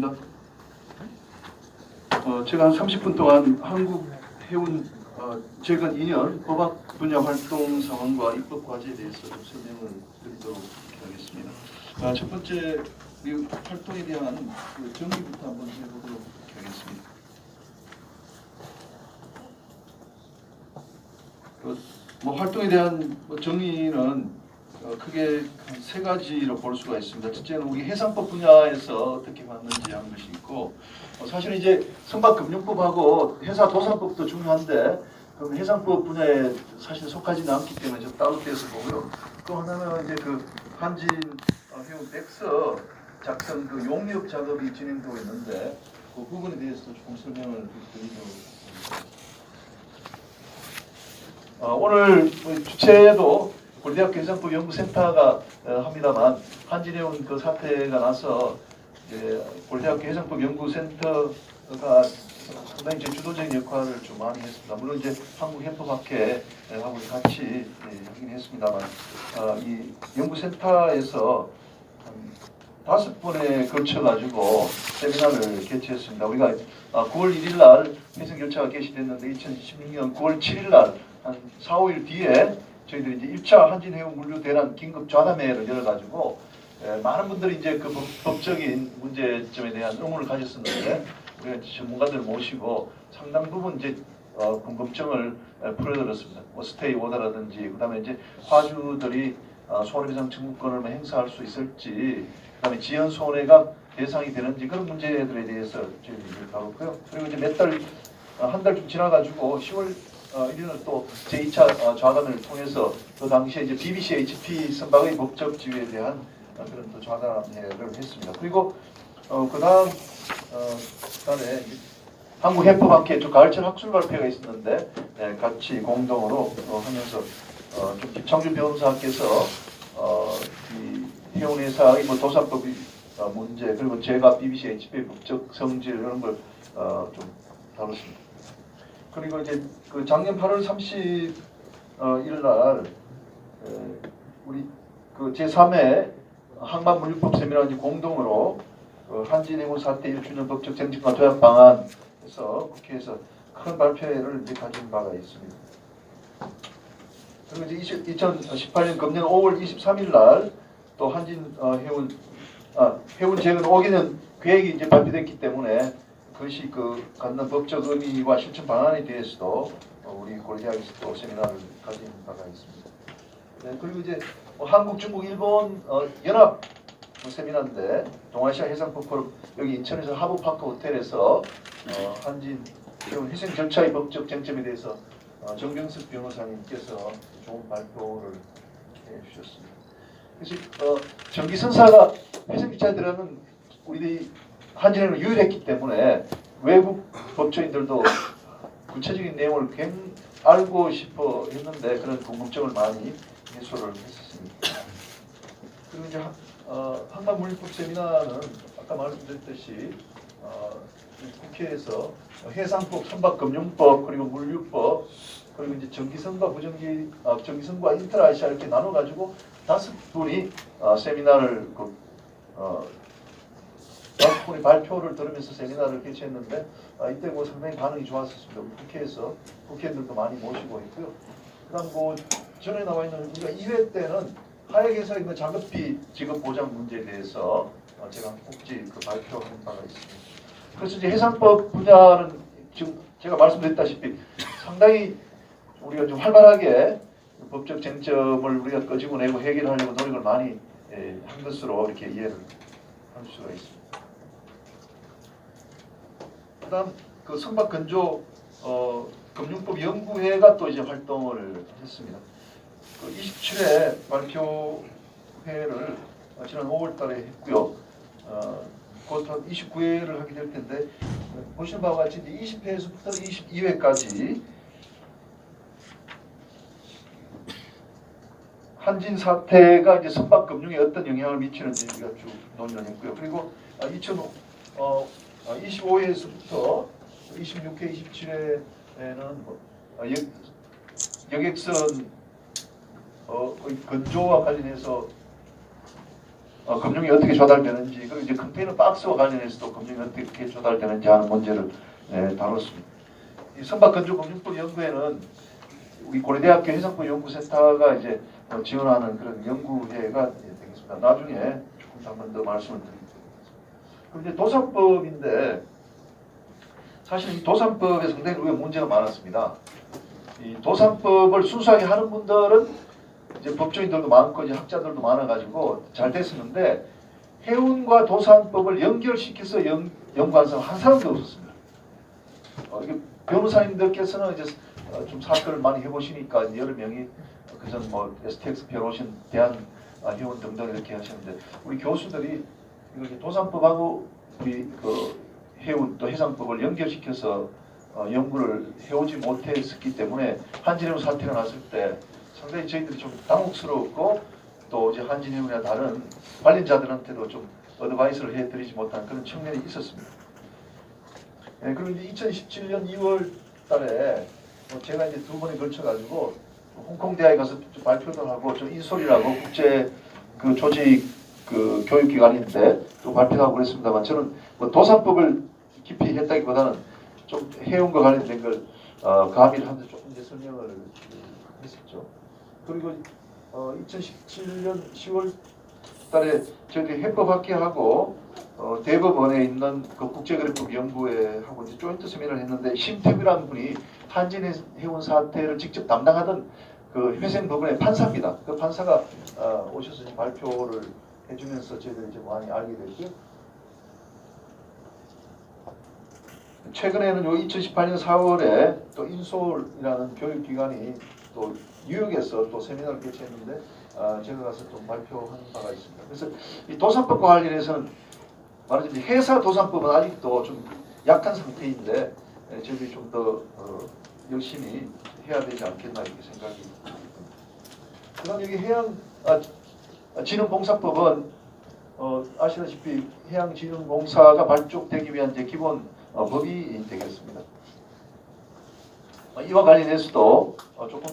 반갑습니다. 제가 한 30분 동안 한국 해운 최근 2년 법학 분야 활동 상황과 입법 과제에 대해서 좀 설명을 드리도록 하겠습니다. 첫 번째 이 활동에 대한 그 정의부터 한번 해보도록 하겠습니다. 활동에 대한 정의는 크게 세 가지로 볼 수가 있습니다. 첫째는 우리 해상법 분야에서 어떻게 맞는지 하는 것이 있고, 사실은 이제 선박금융법하고 회사도산법도 중요한데 그럼 해상법 분야에 사실 속하지는 않기 때문에 좀 따로 떼서 보고요. 또 하나는 이제 그 한진 해운 백서 작성 그 용역 작업이 진행되고 있는데 그 부분에 대해서도 조금 설명을 드리도록 하겠습니다. 오늘 주최도 고려대학교 해상법 연구센터가 합니다만 한진해운 그 사태가 나서 고려대학교 해상법 연구센터가 상당히 이제 주도적인 역할을 좀 많이 했습니다. 물론 이제 한국해법학회하고 같이 하긴 했습니다만 이 연구센터에서 한 5번에 걸쳐 가지고 세미나를 개최했습니다. 우리가 9월 1일 날 회생 절차가 개시됐는데 2016년 9월 7일 날 한 4, 5일 뒤에 저희들이 이제 1차 한진해운 물류 대란 긴급 좌담회를 열어가지고 많은 분들이 이제 그 법적인 문제점에 대한 의문을 가졌었는데 우리가 전문가들 모시고 상당 부분 이제 궁금증을 풀어드렸습니다. 스테이 오더라든지 그다음에 이제 화주들이 손해배상 청구권을 행사할 수 있을지, 그다음에 지연 손해가 대상이 되는지 그런 문제들에 대해서 저희들이 다뤘고요. 그리고 이제 몇 달 한 달쯤 지나가지고 10월 1일은 또 제2차 좌담회를 통해서 그 당시에 이제 BBC HP 선박의 법적 지위에 대한 그런 또 좌담회를 했습니다. 그리고 그 다음 달에 한국해법학회 가을철 학술 발표가 있었는데 같이 공동으로 하면서 좀 김창준 변호사께서 이 해운회사의 도산법 문제 그리고 제가 BBC HP의 법적 성질 이런 걸 좀 다뤘습니다. 그리고 이제 그 작년 8월 30일 날 우리 그 제3회 항만물류법 세미나 이제 공동으로 한진해운 사태 1주년 법적 정책과 도약 방안에서 국회에서 큰 발표회를 이제 가진 바가 있습니다. 그리고 이제 2018년 금년 5월 23일 날 또 한진 해운 재건 5개년 계획이 이제 발표됐기 때문에 그것이 그 갖는 법적 의미와 실천 방안에 대해서도 우리 고려대학에서 또 세미나를 가진 바가 있습니다. 그리고 이제 한국, 중국, 일본 연합 세미나인데 동아시아 해상법 포럼 여기 인천에서 하부파크 호텔에서 한진 해생 절차의 법적 쟁점에 대해서 정경석 변호사님께서 좋은 발표를 해주셨습니다. 그래서 전기선사가 해생 절차에 들어가면 우리 한진해운은 유일했기 때문에 외국 법조인들도 구체적인 내용을 알고 싶어 했는데 그런 궁금증을 많이 해소를 했었습니다. 그리고 이제 항만물류법 세미나는 아까 말씀드렸듯이 국회에서 해상법, 선박금융법, 그리고 물류법, 그리고 이제 전기선과 전기선과 인터아시아 이렇게 나눠가지고 5분이 세미나를 5분의 발표를 들으면서 세미나를 개최했는데 이때 뭐 상당히 반응이 좋았었습니다. 국회에서 국회의원들도 많이 모시고 했고요. 그다음 전에 나와 있는 우리가 2회 때는 하역에서 있는 작업비 지급 보장 문제에 대해서 제가 꼭지 발표한 바가 있습니다. 그래서 이제 해상법 분야는 지금 제가 말씀드렸다시피 상당히 우리가 좀 활발하게 법적 쟁점을 우리가 끄집어내고 해결하려고 노력을 많이 한 것으로 이렇게 이해를 할 수가 있습니다. 그다음 그 선박건조 금융법 연구회가 또 이제 활동을 했습니다. 그 27회 발표회를 지난 5월달에 했고요. 곧 29회를 하게 될 텐데 보시는 바와 같이 이제 20회에서부터 22회까지 한진 사태가 이제 선박 금융에 어떤 영향을 미치는지 우리가 쭉 논의를 했고요. 그리고 25회에서부터 26회, 27회에는 여객선 건조와 관련해서 금융이 어떻게 조달되는지, 그리고 이제 컨테이너 박스와 관련해서도 금융이 어떻게 조달되는지 하는 문제를 다뤘습니다. 이 선박건조금융법 연구에는 우리 고려대학교 해상부 연구센터가 이제 지원하는 그런 연구회가 되겠습니다. 나중에 조금 한 번 더 말씀을 드리겠습니다. 그럼 이제 도산법인데 사실 이 도산법에 상당히 우리가 문제가 많았습니다. 이 도산법을 순수하게 하는 분들은 이제 법조인들도 많고 이제 학자들도 많아가지고 잘 됐었는데 해운과 도산법을 연결시켜서 연구한 사람 한 사람도 없었습니다. 이게 변호사님들께서는 이제 좀 사건을 많이 해보시니까 여러 명이 그전 뭐 STX 변호신 대한 회원 등등 이렇게 하셨는데 우리 교수들이 이렇게 도산법하고 우리 그 해운 또 해상법을 연결시켜서 연구를 해오지 못했기 때문에 한진해운 사태가 났을 때 상당히 저희들이 좀 당혹스러웠고 또 이제 한진해운이나 다른 관련자들한테도 좀 어드바이스를 해드리지 못한 그런 측면이 있었습니다. 그리고 이제 2017년 2월 달에 제가 이제 두 번에 걸쳐가지고 홍콩 대학에 가서 발표도 하고 좀 인솔이라고 국제 그 조직 그 교육기관인데 또 발표도 하고 그랬습니다만 저는 뭐 도산법을 깊이 했다기보다는 좀 해운과 관련된 걸 가미를 하면서 조금 이제 설명을 했었죠. 그리고 2017년 10월 달에 저희들이 해법학회하고 대법원에 있는 그 국제그래프 연구회 하고 이제 조인트 세미나를 했는데 심태규라는 분이 한진해운 사태를 직접 담당하던 그 회생법원의 판사입니다. 그 판사가 오셔서 발표를 해주면서 저희들이 이제 많이 알게 됐고요. 최근에는 요 2018년 4월에 또 인솔이라는 교육기관이 또 뉴욕에서 또 세미나를 개최했는데 제가 가서 좀 발표한 바가 있습니다. 그래서 이 도산법과 관련해서는 말하자면 회사 도산법은 아직도 좀 약한 상태인데 저희들이 좀 더 열심히 해야 되지 않겠나 이렇게 생각이 듭니다. 그다음 여기 해양진흥공사법은 아시다시피 해양진흥공사가 발족되기 위한 이제 기본 법이 되겠습니다. 이와 관련해서도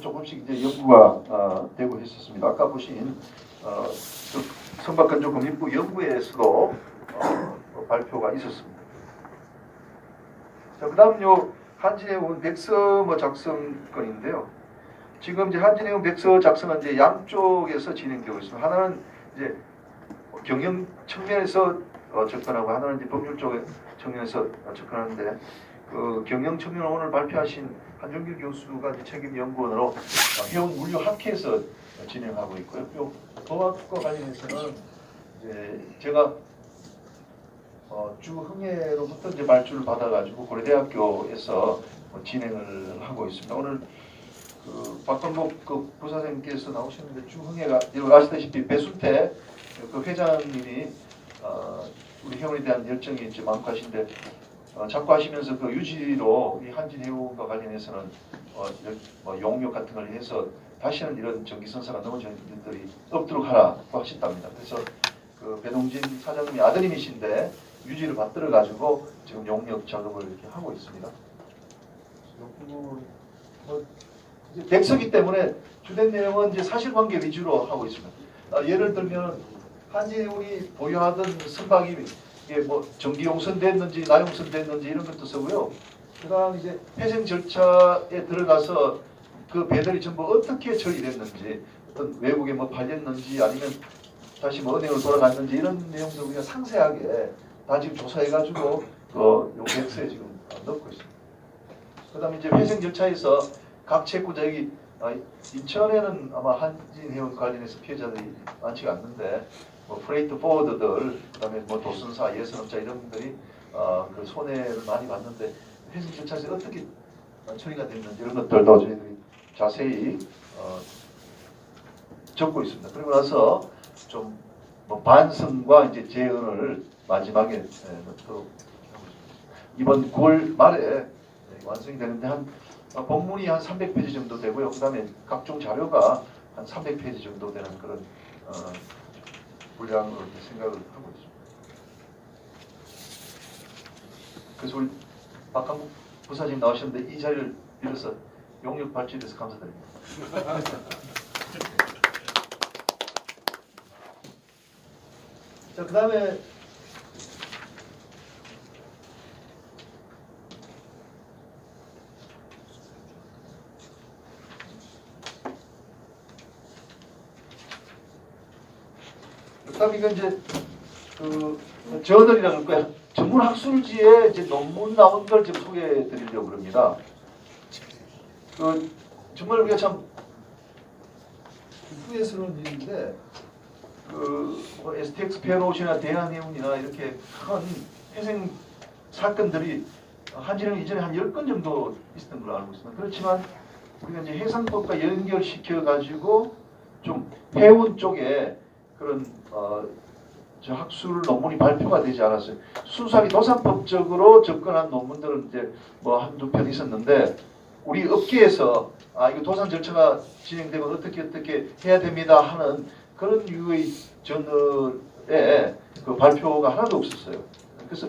조금씩 이제 연구가 되고 있었습니다. 아까 보신 선박건조금융법 연구회에서도 발표가 있었습니다. 자, 그다음 요 한진해운 백서 작성건인데요. 지금 이제 한진해운 백서 작성은 이제 양쪽에서 진행되고 있습니다. 하나는 이제 경영 측면에서 접근하고 하나는 이제 법률 쪽 측면에서 접근하는데 그 경영 측면 오늘 발표하신 한종규 교수가 이제 책임 연구원으로 해운 물류 학회에서 진행하고 있고요. 요 법학과 관련해서는 이제 제가 주흥회로부터 이제 발주를 받아가지고 고려대학교에서 진행을 하고 있습니다. 오늘 그 박건복 그 부사장님께서 나오셨는데 주흥회가 아시다시피 배순태 그 회장님이 우리 해운에 대한 열정이 이제 많으신데 자꾸 하시면서 그 유지로 이 한진해운과 관련해서는 용역 같은 걸 해서 다시는 이런 전기선사가 넘어진 일들이 없도록 하라고 하셨답니다. 그래서 그 배동진 사장님이 아드님이신데 유지를 받들어 가지고 지금 용역 작업을 이렇게 하고 있습니다. 이제 백서기 때문에 주된 내용은 이제 사실관계 위주로 하고 있습니다. 예를 들면 한진해운이 보유하던 선박이 이게 뭐 정기 용선됐는지 나용선됐는지 이런 것도 쓰고요. 그다음 이제 회생 절차에 들어가서 그 배들이 전부 어떻게 처리됐는지, 어떤 외국에 뭐 팔렸는지 아니면 다시 뭐 은행으로 돌아갔는지 이런 내용도 우리가 상세하게 다 지금 조사해가지고 요 백서에 지금 넣고 있습니다. 그다음에 이제 회생 절차에서 각 채권자 여기 인천에는 아마 한진해운 관련해서 피해자들이 많지가 않는데 뭐 프레이트 포워드들, 그다음에 뭐 도선사, 예선업자 이런 분들이 그 손해를 많이 봤는데 회생 절차에서 어떻게 처리가 됐는지 이런 것들도 저희들이 자세히 적고 있습니다. 그리고 나서 좀 뭐 반성과 이제 재언을 마지막에 넣도록 하고 있습니다. 이번 9월 말에 완성이 되는데 본문이 한 300페이지 정도 되고요. 그다음에 각종 자료가 한 300페이지 정도 되는 그런 분량으로 생각을 하고 있습니다. 그래서 우리 박한국 부사님 나오셨는데 이 자리를 빌어서 용역 발주에 대해서 감사드립니다. 자, 그다음에 그다음 이건 이제 그 저널이라고 할까요? 전문 학술지에 이제 논문 나온 걸 지금 소개해 드리려고 합니다. 그 정말 우리가 참 후회스러운 일인데 뭐 STX 페어로시나 대한해운이나 이렇게 큰 회생 사건들이 한진해운 이전에 한 10건 정도 있었던 걸로 알고 있습니다. 그렇지만 우리가 이제 해상법과 연결시켜 가지고 좀 해운 쪽에 그런 저 학술 논문이 발표가 되지 않았어요. 순수하게 도산법적으로 접근한 논문들은 이제 뭐 한두 편 있었는데 우리 업계에서 이거 도산 절차가 진행되고 어떻게 해야 됩니다 하는 그런 유의 저널에 그 발표가 하나도 없었어요. 그래서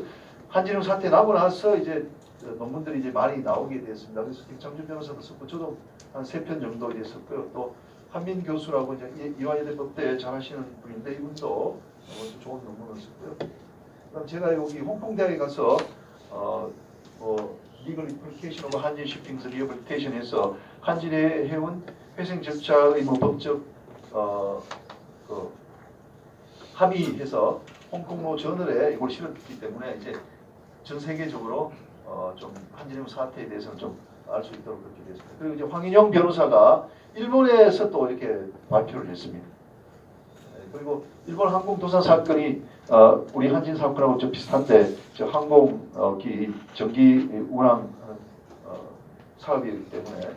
한진해운 사태 나고 나서 이제 논문들이 이제 많이 나오게 됐습니다. 그래서 김창준 변호사도 썼고 저도 한 3편 정도 이제 썼고요. 또 한민 교수라고 이제 이화여대법대 잘하시는 분인데 이분도 좋은 논문을 썼고요. 그다음 제가 여기 홍콩대학에 가서 리걸 리플리케이션 오브 한진 shipping's rehabilitation에서 한진해운 회생 절차의 뭐 법적 그 합의해서 홍콩로 저널에 이걸 실었기 때문에 이제 전 세계적으로 좀 한진해운 사태에 대해서는 좀 알 수 있도록 그렇게 됐습니다. 그리고 이제 황인영 변호사가 일본에서 또 이렇게 발표를 했습니다. 그리고 일본 항공도산 사건이 우리 한진 사건하고 좀 비슷한데 저 항공기 전기 운항 사업이기 때문에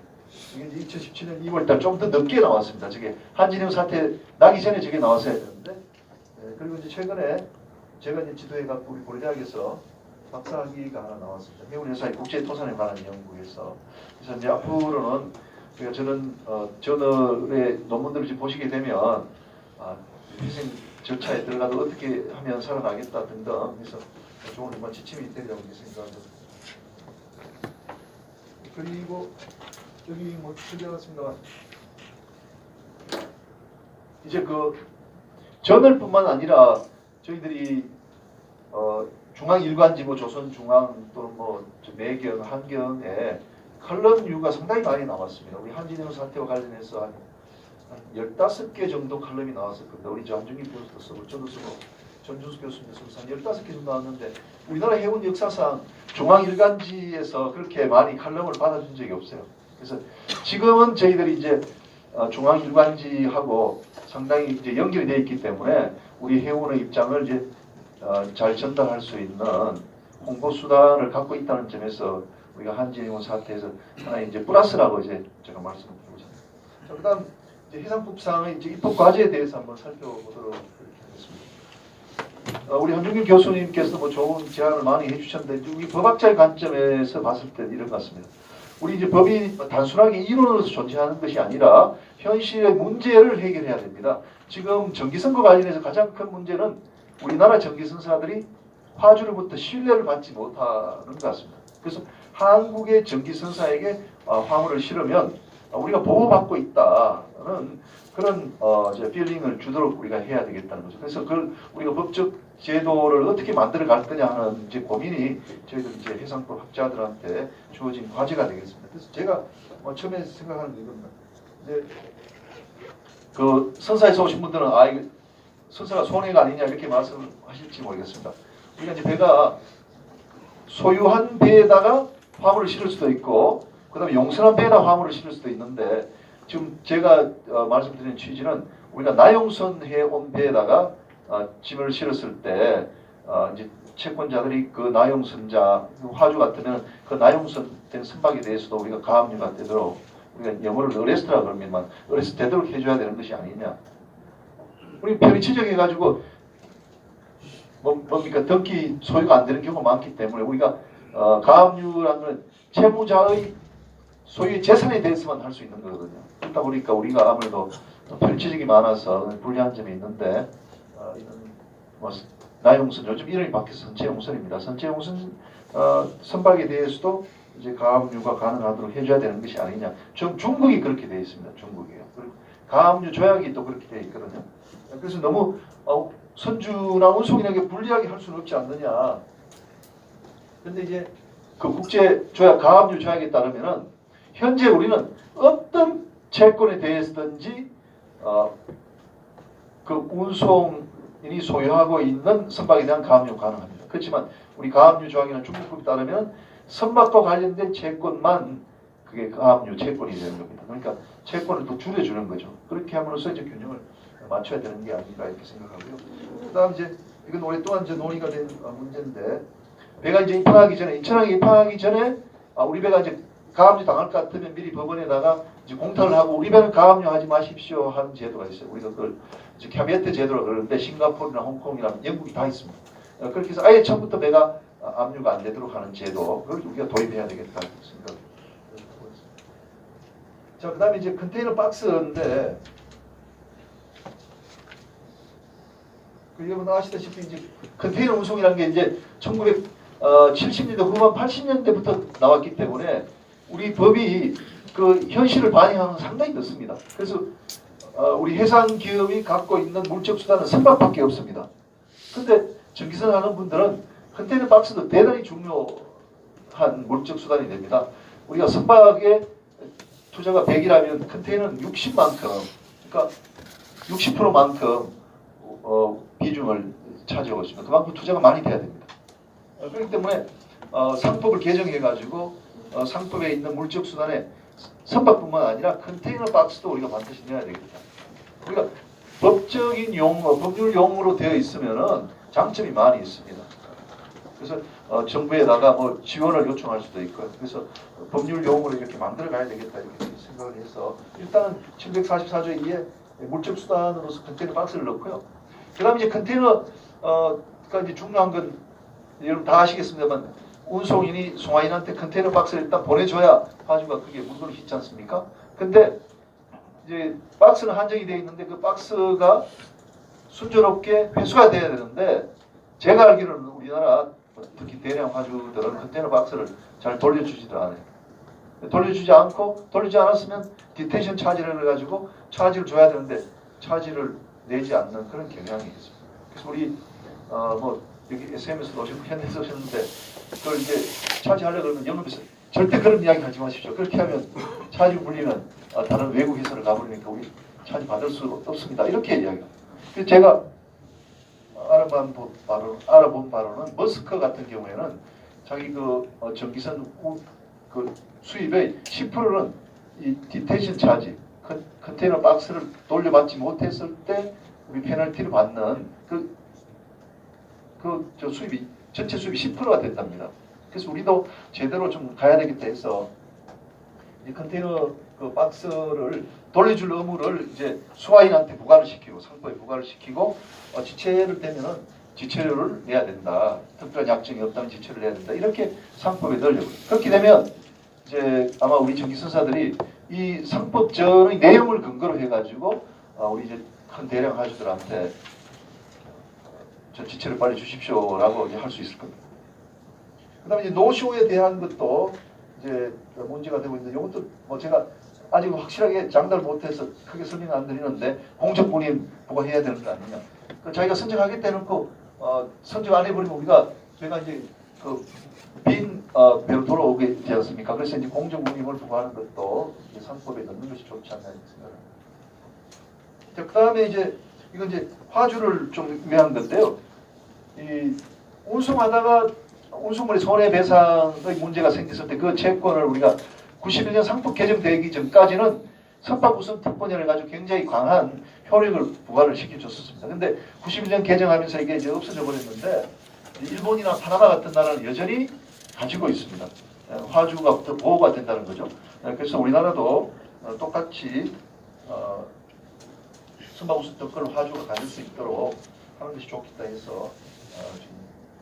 이게 이제 2017년 2월달 좀 더 늦게 나왔습니다. 저게 한진해운 사태 나기 전에 저게 나왔어야 되는데 그리고 이제 최근에 제가 이제 지도해 갖고 우리 고려대학에서 박사학위가 하나 나왔습니다. 해운회사의 국제토산에 관한 연구에서. 그래서 이제 앞으로는 우리가 저는 저널의 논문들을 보시게 되면 회생 절차에 들어가도 어떻게 하면 살아나겠다 등등 그래서 좋은 정말 지침이 되리라고 생각합니다. 그리고 여기 뭐 준비해왔습니다. 이제 그 저널뿐만 아니라 저희들이 중앙일간지 뭐 조선중앙 또는 뭐 매경, 한경에 칼럼류가 상당히 많이 나왔습니다. 우리 한진해운 사태와 관련해서 한 15개 정도 칼럼이 나왔을 겁니다. 우리 한중기 교수도 쓰고 저도 쓰고 전준수 교수님도 쓰고 한 15개 정도 나왔는데 우리나라 해운 역사상 중앙일간지에서 그렇게 많이 칼럼을 받아준 적이 없어요. 그래서 지금은 저희들이 이제 중앙일간지하고 상당히 이제 연결이 되어 있기 때문에 우리 해운의 입장을 이제 잘 전달할 수 있는 홍보 수단을 갖고 있다는 점에서 우리가 한진해운 사태에서 하나의 이제 플러스라고 이제 제가 말씀드리고 싶습니다. 그다음 이제 해상법상의 이제 입법 과제에 대해서 한번 살펴보도록 하겠습니다. 우리 한중길 교수님께서 뭐 좋은 제안을 많이 해주셨는데 우리 법학자의 관점에서 봤을 때 이런 것 같습니다. 우리 이제 법이 단순하게 이론으로서 존재하는 것이 아니라 현실의 문제를 해결해야 됩니다. 지금 정기선거 관련해서 가장 큰 문제는 우리나라 정기선사들이 화주로부터 신뢰를 받지 못하는 것 같습니다. 그래서 한국의 정기선사에게 화물을 실으면 우리가 보호받고 있다는 그런 필링을 주도록 우리가 해야 되겠다는 거죠. 그래서 그걸 우리가 법적 제도를 어떻게 만들어 갈 거냐 하는 이제 고민이 저희들 이제 해상법 학자들한테 주어진 과제가 되겠습니다. 그래서 제가 처음에 생각하는 게 이겁니다. 이제 그 선사에서 오신 분들은 이거 선사가 손해가 아니냐 이렇게 말씀하실지 모르겠습니다. 우리가 이제 배가 소유한 배에다가 화물을 실을 수도 있고 그다음에 용선한 배에다 화물을 실을 수도 있는데 지금 제가 말씀드리는 취지는 우리가 나용선 해온 배에다가 짐을 실었을 때 이제 채권자들이 그 나용선자 화주 같으면 그 나용선된 선박에 대해서도 우리가 가압류가 되도록 우리가 영어로 어레스트라 그러면 어레스트 되도록 해줘야 되는 것이 아니냐. 우리 편의 지적해가지고 뭡니까 등기 소유가 안 되는 경우가 많기 때문에 우리가 가압류라는 건 채무자의 소유의 재산에 대해서만 할 수 있는 거거든요. 그러다 보니까 우리가 아무래도 편의지적이 많아서 불리한 점이 있는데 이런 뭐 나용선 요즘 이름이 바뀌어서 선체용선입니다. 선체용선 선박에 대해서도 이제 가압류가 가능하도록 해줘야 되는 것이 아니냐. 중국이 그렇게 되어 있습니다. 중국이요. 그리고 가압류 조약이 또 그렇게 되어 있거든요. 그래서 너무 선주나 운송인에게 불리하게 할 수는 없지 않느냐. 근데 이제 그 국제 조약 가압류 조약에 따르면은 현재 우리는 어떤 채권에 대해서든지 그 운송인이 소유하고 있는 선박에 대한 가압류가 가능합니다. 그렇지만 우리 가압류 조약이나 중국법에 따르면 선박과 관련된 채권만 그게 가압류 채권이 되는 겁니다. 그러니까 채권을 또 줄여주는 거죠. 그렇게 함으로써 이제 균형을 맞춰야 되는 게 아닌가 이렇게 생각하고요. 그다음 이제 이건 오랫동안 이제 논의가 된 문제인데 배가 이제 입항하기 전에 인천항에 입항하기 전에 우리 배가 이제 가압류 당할 것 같으면 미리 법원에다가 이제 공탁을 하고 우리 배는 가압류 하지 마십시오 하는 제도가 있어요. 우리가 그걸 이제 캐비어트 제도로 그러는데 싱가포르나 홍콩이나 영국이 다 있습니다. 그렇게 해서 아예 처음부터 배가 압류가 안 되도록 하는 제도 그걸 우리가 도입해야 되겠다 생각을 하고 있습니다. 자, 그다음에 이제 컨테이너 박스인데 여러분 아시다시피 이제 컨테이너 운송이라는 게 이제 1970년대 후반 80년대부터 나왔기 때문에 우리 법이 그 현실을 반영하는 상당히 늦습니다. 그래서 우리 해상 기업이 갖고 있는 물적 수단은 선박밖에 없습니다. 근데 전기선 하는 분들은 컨테이너 박스도 대단히 중요한 물적 수단이 됩니다. 우리가 선박에 투자가 100이라면 컨테이너는 60만큼, 그러니까 60%만큼 비중을 차지하고 있습니다. 그만큼 투자가 많이 돼야 됩니다. 그렇기 때문에 상법을 개정해가지고 상법에 있는 물적 수단에 선박뿐만 아니라 컨테이너 박스도 우리가 반드시 넣어야 되겠다. 우리가 법적인 용어, 법률 용어로 되어 있으면은 장점이 많이 있습니다. 그래서 정부에다가 뭐 지원을 요청할 수도 있고, 그래서 법률 용어로 이렇게 만들어 가야 되겠다 이렇게 생각을 해서 일단은 744조 2에 물적 수단으로서 컨테이너 박스를 넣고요. 그다음에 이제 컨테이너가 이제 중요한 건 여러분 다 아시겠습니다만 운송인이 송화인한테 컨테이너 박스를 일단 보내줘야 화주가 그게 물건을 싣지 않습니까? 근데 이제 박스는 한정이 되어 있는데 그 박스가 순조롭게 회수가 돼야 되는데 제가 알기로는 우리나라 특히 대량 화주들은 컨테이너 박스를 잘 돌려주지도 않아요. 돌려주지 않았으면 디텐션 차지를 해가지고 차지를 줘야 되는데 차지를 내지 않는 그런 경향이 있습니다. 그래서 우리 뭐 여기 SM에서도 오셨고 현대에서 오셨는데 그걸 이제 차지하려고 그러면 영업에서 절대 그런 이야기 하지 마십시오. 그렇게 하면 차지 물리면 다른 외국 회사를 가버리니까 우리 차지 받을 수 없습니다. 이렇게 이야기합니다. 그래서 제가 알아본 바로는 머스크 같은 경우에는 자기 그 전기선 그 수입의 10%는 이 디텐션 차지, 컨테이너 박스를 돌려받지 못했을 때 우리 페널티를 받는 저 수입이 전체 수입이 10%가 된답니다. 그래서 우리도 제대로 좀 가야 되겠다 해서 이 컨테이너 그 박스를 돌려줄 의무를 이제 수화인한테 부과를 시키고 상법에 부과를 시키고 지체를 되면은 지체료를 내야 된다. 특별한 약정이 없다면 지체를 내야 된다. 이렇게 상법에 넣으려고. 그렇게 되면 이제 아마 우리 전기선사들이 이 상법전의 내용을 근거로 해가지고 우리 이제 큰 대량 화주들한테 저 지체를 빨리 주십시오라고 할 수 있을 겁니다. 그다음에 이제 노쇼에 대한 것도 이제 문제가 되고 있는데 이것도 뭐 제가 아직 확실하게 장담을 못해서 크게 설명 안 드리는데 공적분임 부과해야 되는 거 아니냐. 자기가 선정하겠다 해놓고 선정 안 해버리면 저희가 이제 그 빈 배로 돌아오게 되지 않습니까? 그래서 이제 공적분임을 부과하는 것도 이제 상법에 넣는 것이 좋지 않나 이렇게 생각합니다. 그 다음에 이제 이건 이제 화주를 좀 위한 건데요. 이 운송하다가 운송물의 손해배상의 문제가 생겼을 때 그 채권을 우리가 91년 상법 개정되기 전까지는 선박우선 특권이라 해가지고 굉장히 강한 효력을 부과를 시켜줬었습니다. 근데 91년 개정하면서 이게 이제 없어져 버렸는데 일본이나 파나마 같은 나라는 여전히 가지고 있습니다. 화주가 보호가 된다는 거죠. 그래서 우리나라도 똑같이 선박우선 특권을 화주가 가질 수 있도록 하는 것이 좋겠다 해서 지금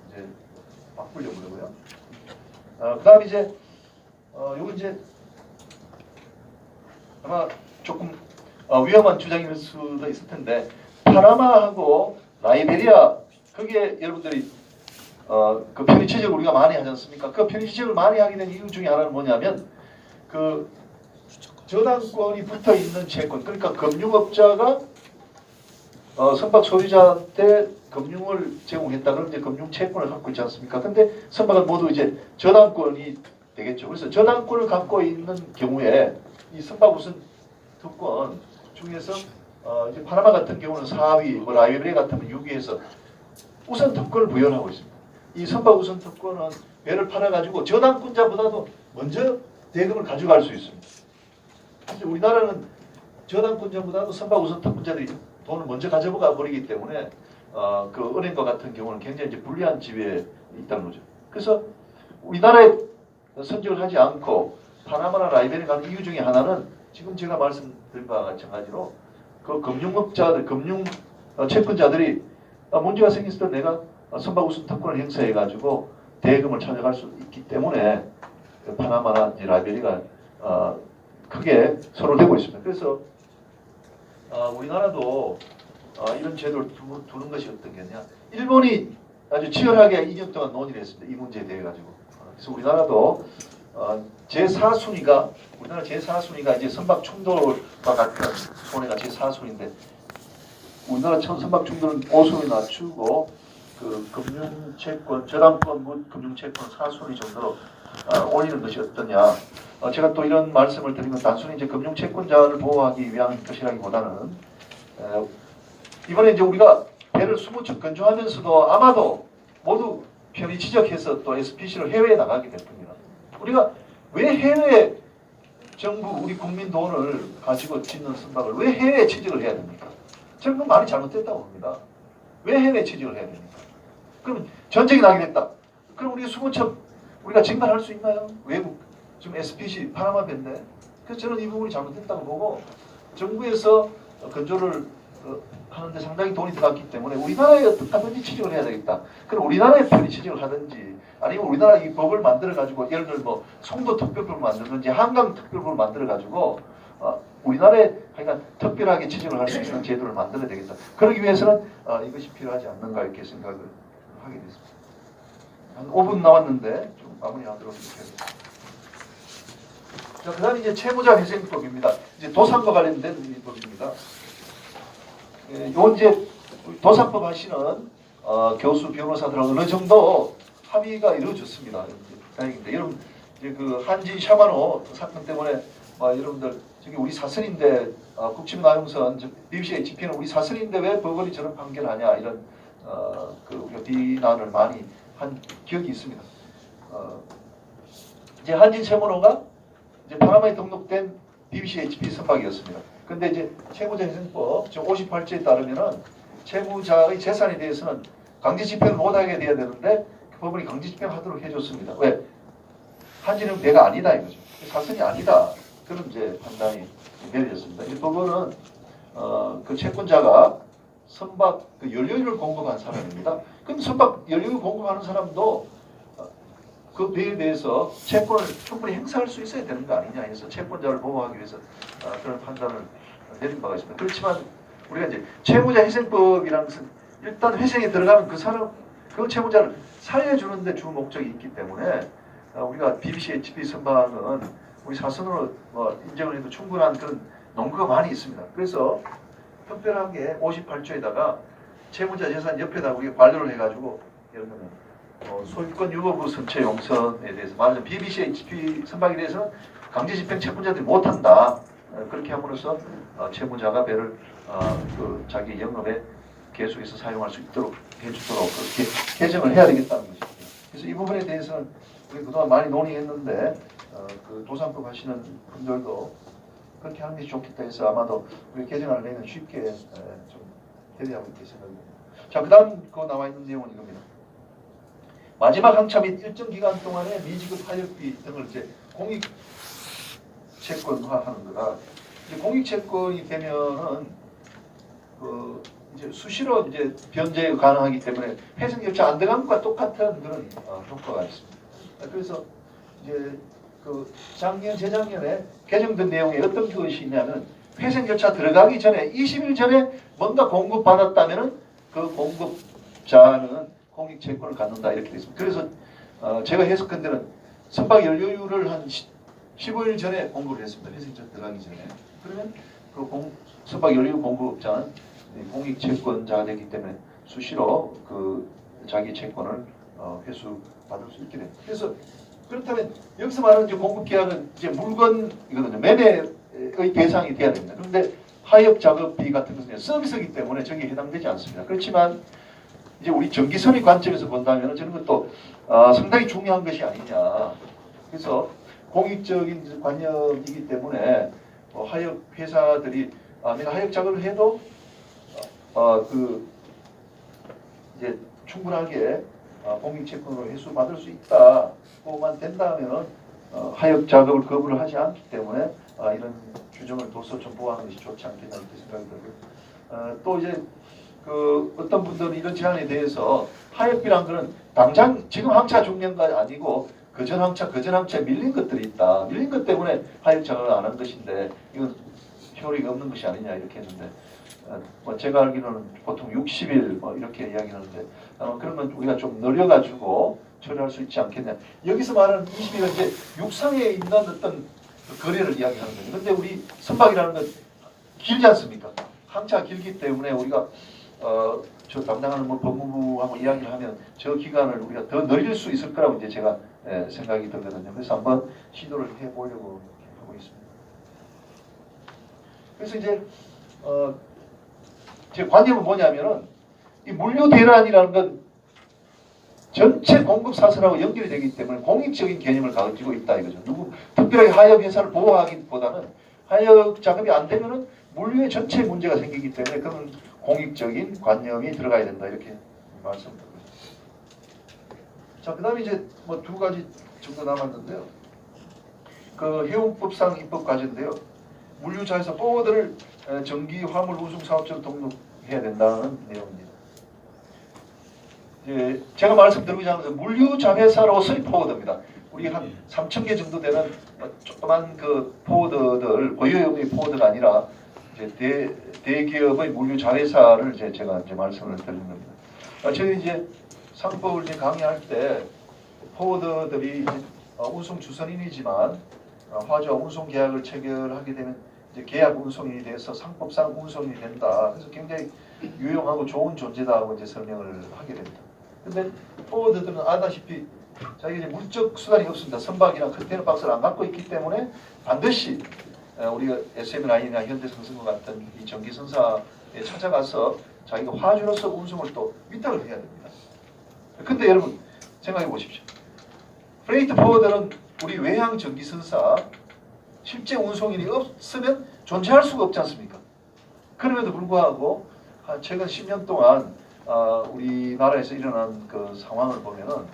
이제 바꾸려고 그러고요. 그 다음에 이제 요거 이제 아마 조금 위험한 주장일 수도 있을 텐데 파나마하고 라이베리아 거기에 여러분들이 그 편의 취적을 우리가 많이 하지 않습니까? 그 편의 취적을 많이 하게 된 이유 중에 하나는 뭐냐면 그 저당권이 붙어 있는 채권, 그러니까 금융업자가 선박 소유자한테 금융을 제공했다. 그럼 이제 금융 채권을 갖고 있지 않습니까? 근데 선박은 모두 이제 저당권이 되겠죠. 그래서 저당권을 갖고 있는 경우에 이 선박 우선 특권 중에서 이제 파나마 같은 경우는 4위, 뭐 라이베리아 같으면 6위에서 우선 특권을 부여하고 있습니다. 이 선박 우선 특권은 배를 팔아가지고 저당권자보다도 먼저 대금을 가져갈 수 있습니다. 그래서 우리나라는 저당권자보다도 선박 우선 특권자들이 돈을 먼저 가져가 버리기 때문에 그 은행과 같은 경우는 굉장히 이제 불리한 지위에 있다는 거죠. 그래서 우리나라에 선적을 하지 않고 파나마나 라이베리아 가는 이유 중에 하나는 지금 제가 말씀드린 바와 마찬가지로 그 금융업자들, 금융 채권자들이 문제가 생겼을 때 내가 선박 우선 특권을 행사해가지고 대금을 찾아갈 수 있기 때문에 파나마나 라이베리아가 크게 선호되고 있습니다. 그래서 우리나라도 이런 제도를 두는 것이 어떤 게냐. 일본이 아주 치열하게 2년 동안 논의를 했습니다. 이 문제에 대해 가지고. 그래서 우리나라도 제4순위가 우리나라 제4순위가 이제 선박 충돌과 같은 손해가 제4순위인데 우리나라 선박 충돌은 5순위 낮추고 그 금융채권, 저당권 및 금융채권 4순위 정도로 올리는 것이 어떠냐. 제가 또 이런 말씀을 드리면 단순히 이제 금융채권자를 보호하기 위한 것이라기보다는 이번에 이제 우리가 배를 20척 건조하면서도 아마도 모두 편의 지적해서 또 SPC를 해외에 나가게 될 겁니다. 우리가 왜 해외에 정부 우리 국민 돈을 가지고 짓는 선박을 왜 해외에 취직을 해야 됩니까? 저는 그건 많이 잘못됐다고 봅니다. 왜 해외에 취직을 해야 됩니까? 그럼 전쟁이 나게 됐다. 그럼 우리 20척 우리가 증발할 수 있나요? 외국 지금 SPC 파나마 배인데 그래서 저는 이 부분이 잘못됐다고 보고 정부에서 건조를 하는데 상당히 돈이 들어갔기 때문에 우리나라에 어떻게 하든지 취직을 해야 되겠다. 그럼 우리나라에 편히 취직을 하든지 아니면 우리나라 이 법을 만들어 가지고 예를 들어 뭐 송도 특별법을 만들든지 한강 특별법을 만들어 가지고 우리나라에 하여간 특별하게 취직을 할 수 있는 제도를 만들어야 되겠다. 그러기 위해서는 이것이 필요하지 않는가 이렇게 생각을 하게 됐습니다. 한 5분 남았는데 좀 마무리하도록 하겠습니다. 자, 그다음 이제 채무자 회생법입니다. 이제 도산과 관련된 법입니다. 요 이제 도산법 하시는 교수 변호사들하고 어느 정도 합의가 이루어졌습니다. 다행인데 여러분 이제 그 한진 샤마노 사건 때문에 여러분들 저기 우리 사설인데 국힘나용선 BBC HP는 우리 사설인데 왜 법원이 저런 판결하냐 이런 그 우리가 비난을 많이 한 기억이 있습니다. 이제 한진 샤마노가 이제 파나마에 등록된 BBC HP 선박이었습니다. 근데 이제 채무자회생법 즉 58조에 따르면은 채무자의 재산에 대해서는 강제집행을 못하게 돼야 되는데 그 법원이 강제집행하도록 해줬습니다. 왜? 한진은 배가 아니다 이거죠. 사선이 아니다. 그런 이제 판단이 내려졌습니다. 이 법원은 그 채권자가 선박 그 연료를 공급한 사람입니다. 그럼 선박 연료를 공급하는 사람도 그 배에 대해서 채권을 충분히 행사할 수 있어야 되는 거 아니냐 해서 채권자를 보호하기 위해서 그런 판단을 내린 바가 있습니다. 그렇지만 우리가 이제 채무자회생법이라는 것은 일단 회생에 들어가면 그 사람, 그 채무자를 살려주는데 주 목적이 있기 때문에 우리가 BBC HP 선박은 우리 사선으로 인정을 해도 충분한 그런 논거가 많이 있습니다. 그래서 특별하게 58조에다가 채무자 재산 옆에다 우리가 관료를 해가지고 예를 들면 소유권 유보부 선체 용선에 대해서 말하자면 BBC HP 선박에 대해서는 강제집행 채권자들이 못한다. 그렇게 함으로써 채무자가 배를 그 자기 영업에 계속해서 사용할 수 있도록 해주도록 그렇게 개정을 해야 되겠다는 것입니다. 그래서 이 부분에 대해서는 우리 그동안 많이 논의했는데 그 도산법 하시는 분들도 그렇게 하는 게 좋겠다 해서 아마도 우리 개정안을 내면 쉽게 좀 대비하고 있게 생각합니다. 자, 그 다음 그 나와 있는 내용은 이겁니다. 마지막 항차 및 일정 기간 동안에 미지급 하역비 등을 이제 공익 채권화하는 거라. 이제 공익 채권이 되면은 그 이제 수시로 이제 변제 가능하기 때문에 회생 절차 안 들어간 것과 똑같은 그런 효과가 있습니다. 그래서 이제 그 작년 재작년에 개정된 내용에 어떤 것이 있냐면 회생 절차 들어가기 전에 20일 전에 뭔가 공급 받았다면은 그 공급자는 공익 채권을 갖는다 이렇게 되어 있습니다. 그래서 제가 해석한 데는 선박 연료율을 한 15일 전에 공급을 했습니다. 회생 절차 들어가기 전에. 그러면 그 선박 연료 공급자는 공익 채권자가 되기 때문에 수시로 그 자기 채권을 회수 받을 수 있게 됩니다. 그래서 그렇다면 여기서 말하는 이제 공급 계약은 이제 물건이거든요. 매매의 대상이 돼야 됩니다. 그런데 하역 작업비 같은 것은 서비스이기 때문에 저기에 해당되지 않습니다. 그렇지만 이제 우리 전기선의 관점에서 본다면 저는 것도 상당히 중요한 것이 아니냐. 그래서 공익적인 관념이기 때문에 하역 회사들이 내가 하역 작업을 해도 그 이제 충분하게 공익채권으로 회수받을 수 있다고만 된다면은 하역 작업을 거부를 하지 않기 때문에 이런 규정을 둬서 좀 보호하는 것이 좋지 않겠나 이렇게 생각이 들고요. 또 이제 그 어떤 분들은 이런 제안에 대해서 하역비란 거는 당장 지금 항차 중요한 거 아니고 그전 항차에 밀린 것들이 있다. 밀린 것 때문에 하역 작업을 안 한 것인데 이건 효력이 없는 것이 아니냐 이렇게 했는데 뭐 제가 알기로는 보통 60일 뭐 이렇게 이야기하는데 그런 건 우리가 좀 늘려가지고 처리할 수 있지 않겠냐. 여기서 말하는 20일은 이제 육상에 있는 어떤 거래를 이야기하는 거예요. 그런데 우리 선박이라는 건 길지 않습니까? 항차가 길기 때문에 우리가 저 담당하는 뭐 법무부하고 이야기를 하면 저 기간을 우리가 더 늘릴 수 있을 거라고 이제 제가 생각이 들거든요. 그래서 한번 시도를 해보려고 하고 있습니다. 그래서 이제 제 관념은 뭐냐면은 이 물류 대란이라는 건 전체 공급 사슬하고 연결이 되기 때문에 공익적인 개념을 가지고 있다 이거죠. 특별하게 하역 회사를 보호하기보다는 하역 작업이 안 되면은 물류의 전체 문제가 생기기 때문에 그건 공익적인 관념이 들어가야 된다 이렇게 말씀드립니다. 자, 그다음에 이제 뭐 두 가지 정도 남았는데요. 그 해운법상 입법 과제인데요. 물류자에서 포워드를 전기 화물 운송 사업자로 등록해야 된다는 내용입니다. 예, 제가 말씀드리고자 하는 물류자 회사로서의 포워드입니다. 우리 한 3,000개 정도 되는 조그만 그 포워드들, 고유용의 포워드가 아니라 이제 대기업의 물류자 회사를 제가 말씀을 드리는 겁니다. 저희 이제 상법을 이제 강의할 때 포워드들이 이제 운송 주선인이지만 화주와 운송 계약을 체결하게 되면 이제 계약 운송에 대해서 상법상 운송이 된다. 그래서 굉장히 유용하고 좋은 존재다고 이제 설명을 하게 됩니다. 근데 포워드들은 아다시피 자기가 이제 물적 수단이 없습니다. 선박이나 컨테이너 박스를 안 갖고 있기 때문에 반드시 우리가 SM이나 현대성승과 같은 이 전기선사에 찾아가서 자기가 화주로서 운송을 또 위탁을 해야 됩니다. 근데 여러분 생각해 보십시오. 프레이트 포워드는 우리 외항 전기선사 실제 운송인이 없으면 존재할 수가 없지 않습니까? 그럼에도 불구하고 최근 10년 동안 우리나라에서 일어난 그 상황을 보면은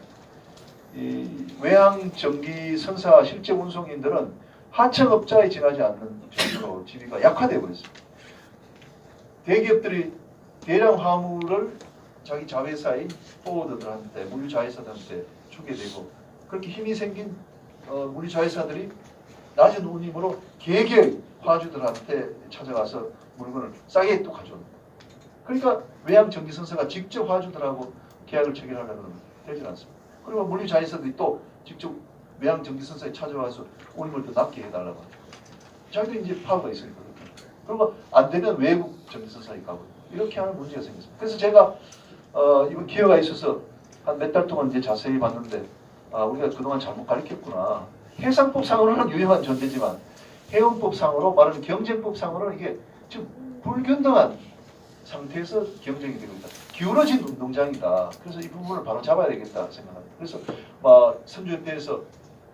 이 외항 전기선사 실제 운송인들은 하청업자에 지나지 않는 정도로 지위가 약화되어 버렸습니다. 대기업들이 대량 화물을 자기 자회사인 포워드들한테 물류자회사들한테 주게 되고 그렇게 힘이 생긴 물류자회사들이 낮은 운임으로 개개의 화주들한테 찾아가서 물건을 싸게 또 가져옵니다. 그러니까 외항 전기선사가 직접 화주들하고 계약을 체결하려면 되지 않습니다. 그리고 물류자회사들이 또 직접 외항 전기선사에 찾아와서 운임을 더 낮게 해달라고 합니다. 자기도 이제 파워가 있으니까. 그리고 안 되면 외국 전기선사에 가고 이렇게 하는 문제가 생겼습니다. 그래서 제가 이번 기회가 있어서 한 몇 달 동안 이제 자세히 봤는데 우리가 그동안 잘못 가르쳤구나. 해상법상으로는 유효한 존재지만 해운법상으로 말하는 경쟁법상으로는 이게 지금 불균등한 상태에서 경쟁이 되고 있다. 기울어진 운동장이다. 그래서 이 부분을 바로 잡아야 되겠다 생각합니다. 그래서 선주협회에서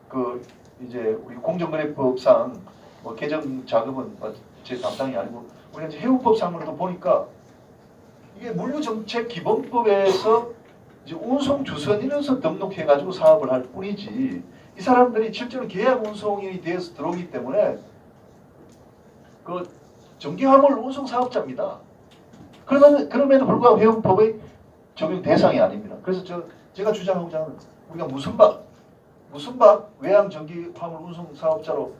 그 이제 우리 공정거래법상 개정 작업은 제 담당이 아니고 우리가 이제 해운법상으로도 보니까 이게 물류정책기본법에서 이제 운송주선인으로서 등록해가지고 사업을 할 뿐이지 이 사람들이 실제로 계약 운송인이 되어서 들어오기 때문에 그 전기화물 운송 사업자입니다. 그럼에도 불구하고 해운법의 적용 대상이 아닙니다. 그래서 제가 주장하고자 하는 우리가 무선박 외항 전기화물 운송 사업자로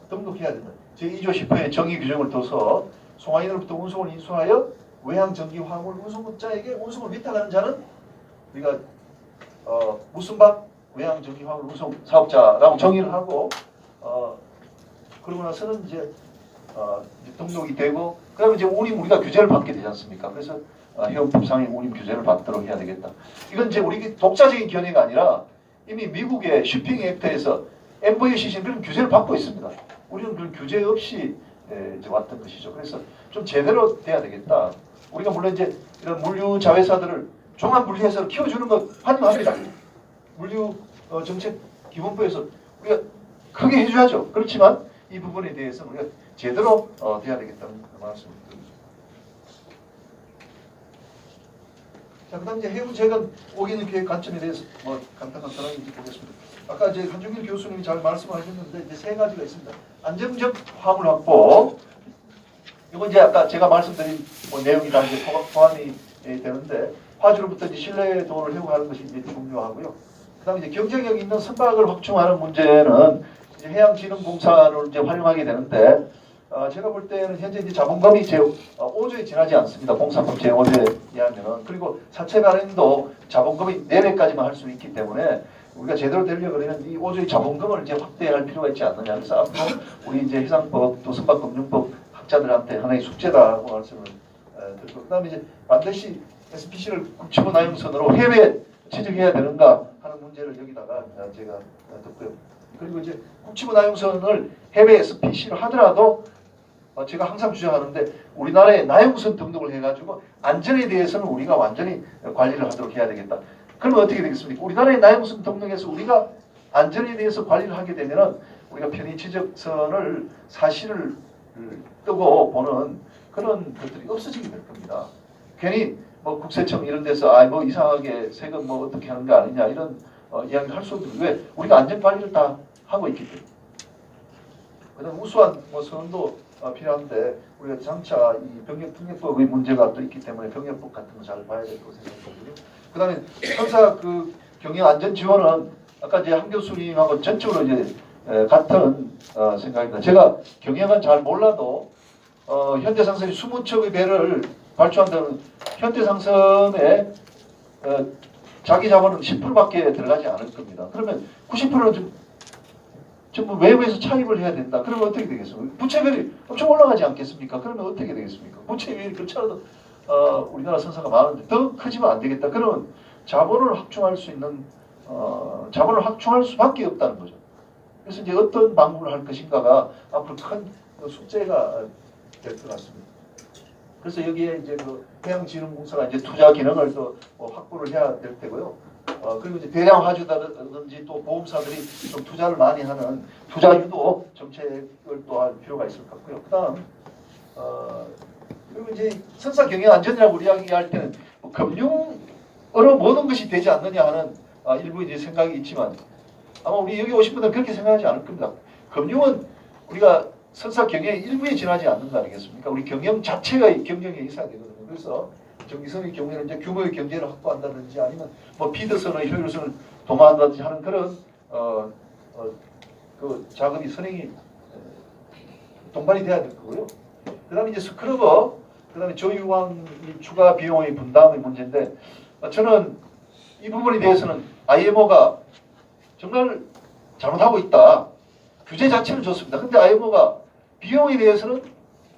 등록해야 된다. 제2조 10호의 정의 규정을 둬서 송화인으로부터 운송을 인수하여 외항 전기화물 운송업자에게 운송을 위탁하는 자는 우리가 무선박 외항 전기화물 운송 사업자라고 정의를 하고 그러고 나서는 이제 등록이 되고 그다음에 이제 우리가 규제를 받게 되지 않습니까? 그래서 해운법상의 운임 규제를 받도록 해야 되겠다. 이건 이제 우리 독자적인 견해가 아니라 이미 미국의 쇼핑 액트에서 MVCC는 그런 규제를 받고 있습니다. 우리는 그런 규제 없이 이제 왔던 것이죠. 그래서 좀 제대로 돼야 되겠다. 우리가 물론 이제 이런 물류 자회사들을 종합 물류회사로 키워주는 거 환영합니다. 물류 정책 기본부에서 우리가 크게 해줘야죠. 그렇지만 이 부분에 대해서 우리가 제대로 돼야 되겠다는 말씀입니다. 자, 그다음 이제 해운재건 오기는 계획 관점에 대해서 간단한 설명을 보겠습니다. 아까 이제 한중길 교수님이 잘 말씀하셨는데 이제 세 가지가 있습니다. 안정적 화물 확보. 이건 이제 아까 제가 말씀드린 내용이 다 이제 포함이 되는데 화주로부터 이제 신뢰도를 회복하는 것이 이제 중요하고요. 그다음에 이제 경쟁력 있는 선박을 확충하는 문제는 이제 해양진흥공사를 이제 활용하게 되는데. 제가 볼 때는 현재 이제 자본금이 제5조에 지나지 않습니다. 공사법 제5조에 의하면. 그리고 사채 발행도 자본금이 4배까지만 할 수 있기 때문에 우리가 제대로 되려고 그러면 이 5조의 자본금을 이제 확대할 필요가 있지 않느냐. 그래서 앞으로 우리 이제 해상법 또 선박금융법 학자들한테 하나의 숙제다라고 말씀을 드리고 그다음에 이제 반드시 SPC를 국치고 나용선으로 해외 취득해야 되는가 하는 문제를 여기다가 제가 듣고요. 그리고 이제 국치고 나용선을 해외 SPC를 하더라도 제가 항상 주장하는데 우리나라에 나용선 등록을 해가지고 안전에 대해서는 우리가 완전히 관리를 하도록 해야 되겠다. 그러면 어떻게 되겠습니까? 우리나라에 나용선 등록해서 우리가 안전에 대해서 관리를 하게 되면은 우리가 편의 지적선을 사실을 뜨고 보는 그런 것들이 없어지게 될 겁니다. 괜히 국세청 이런 데서 이상하게 세금 어떻게 하는 거 아니냐 이런 이야기를 할 수 없는 왜 우리가 안전 관리를 다 하고 있기 때문에. 그다음 우수한 선도 필요한데 우리가 장차 이 병역특례법의 문제가 또 있기 때문에 병역법 같은 거 잘 봐야 될 거라고 생각하거든요. 그다음에 선사 경영 안전 지원은 아까 이제 한 교수님하고 전적으로 이제 같은 생각입니다. 제가 경영은 잘 몰라도 현대상선이 20척의 배를 발주한다는 현대상선의 자기 자본은 10%밖에 들어가지 않을 겁니다. 그러면 90%는 전부 외부에서 차입을 해야 된다. 그러면 어떻게 되겠습니까? 부채비율이 엄청 올라가지 않겠습니까? 그러면 어떻게 되겠습니까? 부채비율이 그렇잖아도 우리나라 선사가 많은데 더 크지면 안 되겠다. 그러면 자본을 확충할 수 있는 자본을 확충할 수밖에 없다는 거죠. 그래서 이제 어떤 방법을 할 것인가가 앞으로 큰 숙제가 될 것 같습니다. 그래서 여기에 이제 해양진흥공사가 이제 투자 기능을 또 확보를 해야 될 테고요. 그리고 이제 대량 화주다든지 또 보험사들이 좀 투자를 많이 하는 투자 유도 정책을 또 할 필요가 있을 것 같고요. 그다음 그리고 이제 선사 경영 안전이라고 우리 이야기할 때는 금융으로 모든 것이 되지 않느냐 하는 일부 이제 생각이 있지만 아마 우리 여기 오신 분들은 그렇게 생각하지 않을 겁니다. 금융은 우리가 선사 경영의 일부에 지나지 않는 거 아니겠습니까? 우리 경영 자체가 경영에 있어야 되거든요. 그래서 정기선의 경우에는 이제 규모의 경제를 확보한다든지 아니면 피드선의 효율성을 도모한다든지 하는 그런 그 작업이 선행이 동반이 돼야 될 거고요. 그다음에 이제 스크러버, 그다음에 조유왕 추가 비용의 분담의 문제인데 저는 이 부분에 대해서는 IMO가 정말 잘못하고 있다. 규제 자체는 좋습니다. 근데 IMO가 비용에 대해서는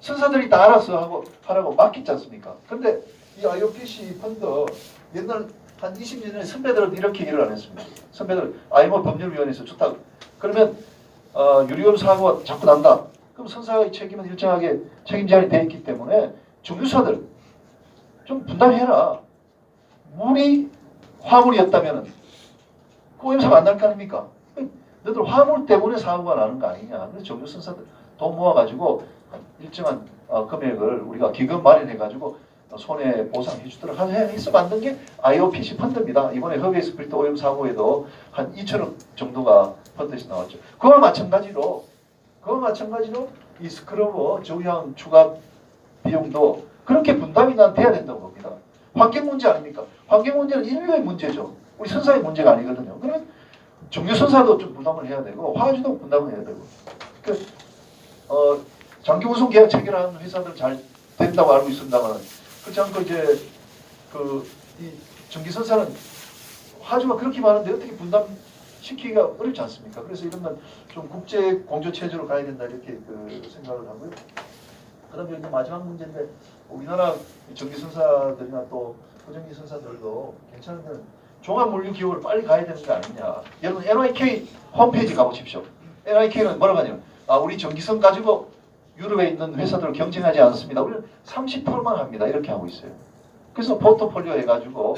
선사들이 다 알아서 하라고 맡겼지 않습니까? 근데 이 IOPC 펀드 옛날 한 20년 전에 선배들은 이렇게 일을 안 했습니다. 선배들 IMO 법률위원회에서 좋다. 그러면 유리검 사고가 자꾸 난다. 그럼 선사의 책임은 일정하게 책임 제한이 되어 있기 때문에 정유사들 좀 분담해라. 물이 화물이었다면은 그 오염사가 안 날 거 아닙니까? 너들 화물 때문에 사고가 나는 거 아니냐. 그래서 정유선사들 돈 모아가지고 일정한 금액을 우리가 기금 마련해가지고 손해 보상해 주도록 해서 만든 게 IOPC 펀드입니다. 이번에 허브웨이 스피리트 오염 사고에도 한 2천억 정도가 펀드에서 나왔죠. 그와 마찬가지로 이 스크러버 조향 추가 비용도 그렇게 분담이 난 돼야 된다고 봅니다. 환경 문제 아닙니까? 환경 문제는 인류의 문제죠. 우리 선사의 문제가 아니거든요. 그러면 정유 선사도 좀 부담을 해야 되고 화주도 분담을 해야 되고. 장기 운송 계약 체결하는 회사들 잘 된다고 알고 있습니다만 그렇지 않고 이제 이 전기 선사는 화주가 그렇게 많은데 어떻게 분담시키기가 어렵지 않습니까? 그래서 이런 건 좀 국제 공조 체제로 가야 된다 이렇게 생각을 하고요. 그다음에 이제 마지막 문제인데 우리나라 전기선사들이나 또 포전기선사들도 괜찮은 데는 종합물류기업으로 빨리 가야 되는 거 아니냐. 여러분 NYK 홈페이지 가보십시오. NYK는 뭐라고 하냐면 우리 전기선 가지고 유럽에 있는 회사들을 경쟁하지 않습니다. 우리는 30%만 합니다. 이렇게 하고 있어요. 그래서 포트폴리오 해가지고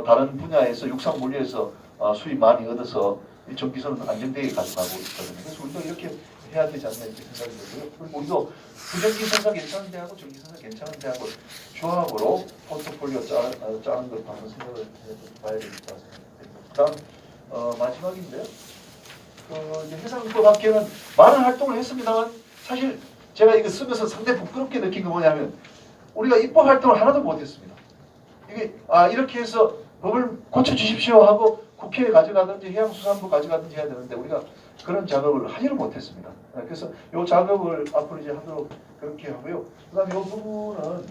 다른 분야에서 육상물류에서 수입 많이 얻어서 이 전기선은 안정되게 가져가고 있거든요. 그래서 우리도 이렇게 해야 되지 않나 이렇게 생각이 들고요. 그리고 우리도 부전기선사 괜찮은 데하고 전기선사 괜찮은 데하고 조합으로 포트폴리오 짜는 걸 한번 생각을 해봐야 되겠다 생각됩니다. 그다음 마지막인데요. 이제 해상도학계는 많은 활동을 했습니다만 사실 제가 이거 쓰면서 상당히 부끄럽게 느낀 거 뭐냐면 우리가 입법 활동을 하나도 못했습니다. 이게 이렇게 해서 법을 고쳐주십시오 하고 국회에 가져가든지 해양수산부 가져가든지 해야 되는데 우리가 그런 작업을 하지를 못했습니다. 그래서 이 작업을 앞으로 이제 하도록 그렇게 하고요. 그다음에 이 부분은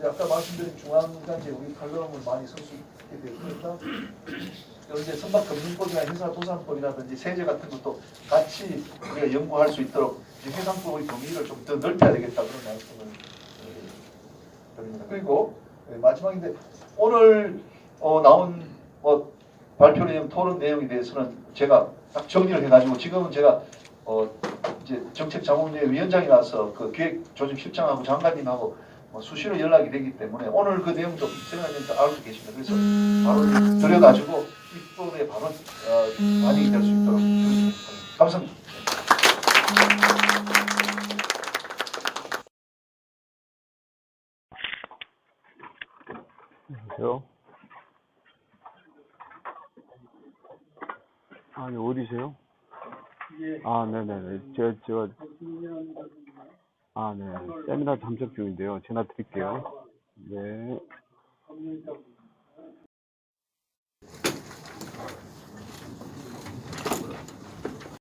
아까 말씀드린 중앙단체 우리 칼럼을 많이 쓸 수 있게 되고 이제 선박금융법이나 회사도산법이라든지 세제 같은 것도 같이 우리가 연구할 수 있도록 해상법의 범위를 좀 더 넓혀야 되겠다 그런 말씀을 드립니다. 그리고 마지막인데 오늘 나온 발표 내용, 토론 내용에 대해서는 제가 딱 정리를 해가지고 지금은 제가 이제 정책자문위의 위원장이라서 그 기획조정실장하고 장관님하고 수시로 연락이 되기 때문에 오늘 그 내용도 생각하면서 알고 계십니다. 그래서 바로 들여가지고 입법에 바로 반영이 될 수 있도록 감사합니다. 안녕하세요. 아니, 어디세요? 네네네. 네. 세미나 참석 중인데요. 전화 드릴게요. 네.